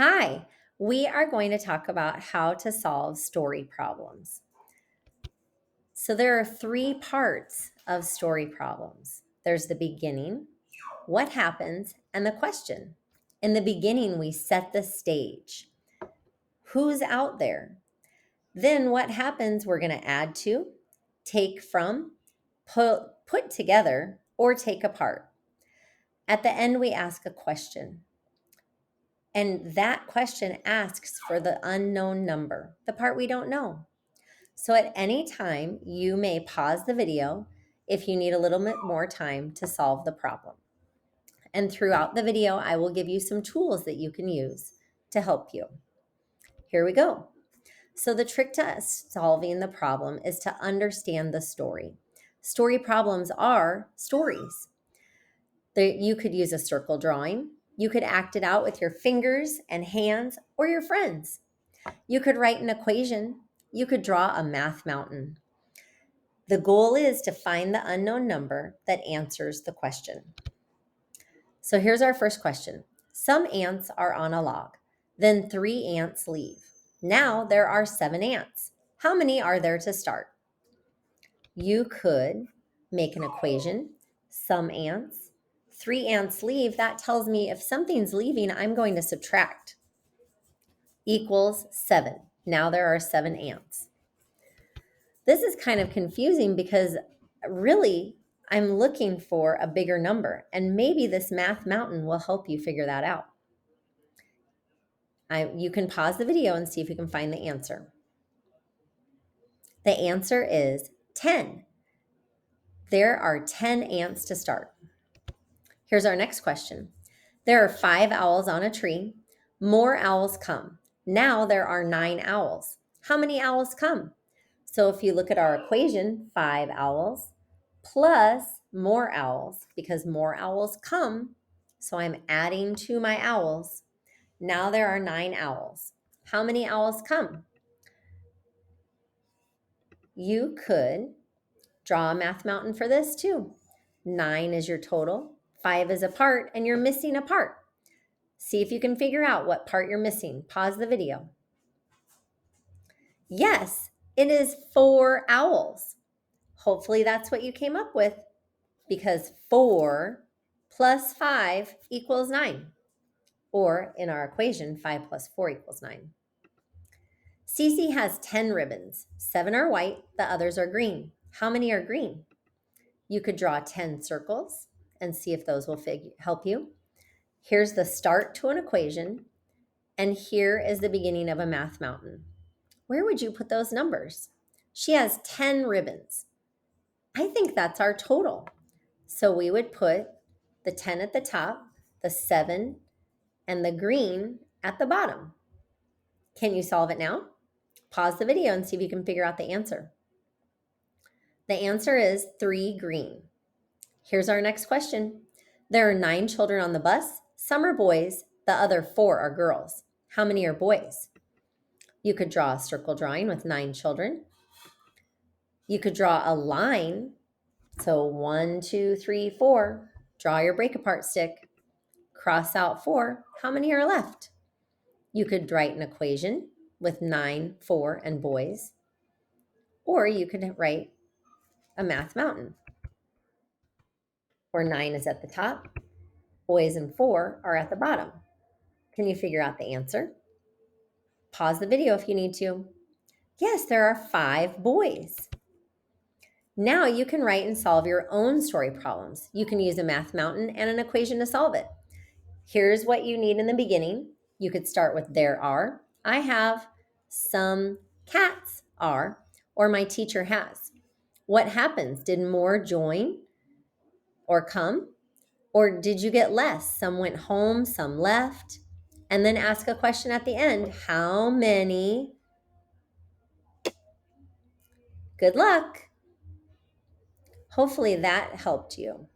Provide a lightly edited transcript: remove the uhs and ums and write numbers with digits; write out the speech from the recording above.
Hi, we are going to talk about how to solve story problems. So, there are three parts of story problems there's the beginning, what happens, and the question. In the beginning, we set the stage. Who's out there? Then, what happens, we're going to add to, take from, put together, or take apart. At the end, we ask a question. And that question asks for the unknown number, the part we don't know. So at any time, you may pause the video if you need a little bit more time to solve the problem. And throughout the video, I will give you some tools that you can use to help you. Here we go. So the trick to solving the problem is to understand the story. Story problems are stories. You could use a circle drawing. You could act it out with your fingers and hands or your friends. You could write an equation. You could draw a math mountain. The goal is to find the unknown number that answers the question. So here's our first question. Some ants are on a log. Then 3 ants leave. Now there are 7 ants. How many are there to start? You could make an equation. Some ants. 3 ants leave. That tells me if something's leaving, I'm going to subtract. Equals 7. Now there are 7 ants. This is kind of confusing because really I'm looking for a bigger number, and maybe this math mountain will help you figure that out. You can pause the video and see if you can find the answer. The answer is 10. There are 10 ants to start. Here's our next question. There are 5 owls on a tree. More owls come. Now there are 9 owls. How many owls come? So if you look at our equation, 5 owls plus more owls, because more owls come, so I'm adding to my owls. Now there are 9 owls. How many owls come? You could draw a math mountain for this too. 9 is your total, 5 is a part, and you're missing a part. See if you can figure out what part you're missing. Pause the video. Yes, it is 4 owls. Hopefully that's what you came up with, because 4 plus 5 equals 9. Or in our equation, 5 plus 4 equals 9. Cece has 10 ribbons. 7 are white, the others are green. How many are green? You could draw 10 circles and see if those will help you. Here's the start to an equation, and here is the beginning of a math mountain. Where would you put those numbers? She has 10 ribbons. I think that's our total. So we would put the 10 at the top, the 7, and the green at the bottom. Can you solve it now? Pause the video and see if you can figure out the answer. The answer is 3 green. Here's our next question. There are 9 children on the bus. Some are boys, the other 4 are girls. How many are boys? You could draw a circle drawing with 9 children. You could draw a line. So 1, 2, 3, 4. Draw your break apart stick. Cross out 4. How many are left? You could write an equation with 9, 4, and boys. Or you could write a math mountain, where 9 is at the top, boys and 4 are at the bottom. Can you figure out the answer? Pause the video if you need to. Yes, there are 5 boys. Now you can write and solve your own story problems. You can use a math mountain and an equation to solve it. Here's what you need in the beginning. You could start with there are. I have. Some cats are. Or my teacher has. What happens? Did more join or come? Or did you get less? Some went home, some left. And then ask a question at the end. How many? Good luck. Hopefully that helped you.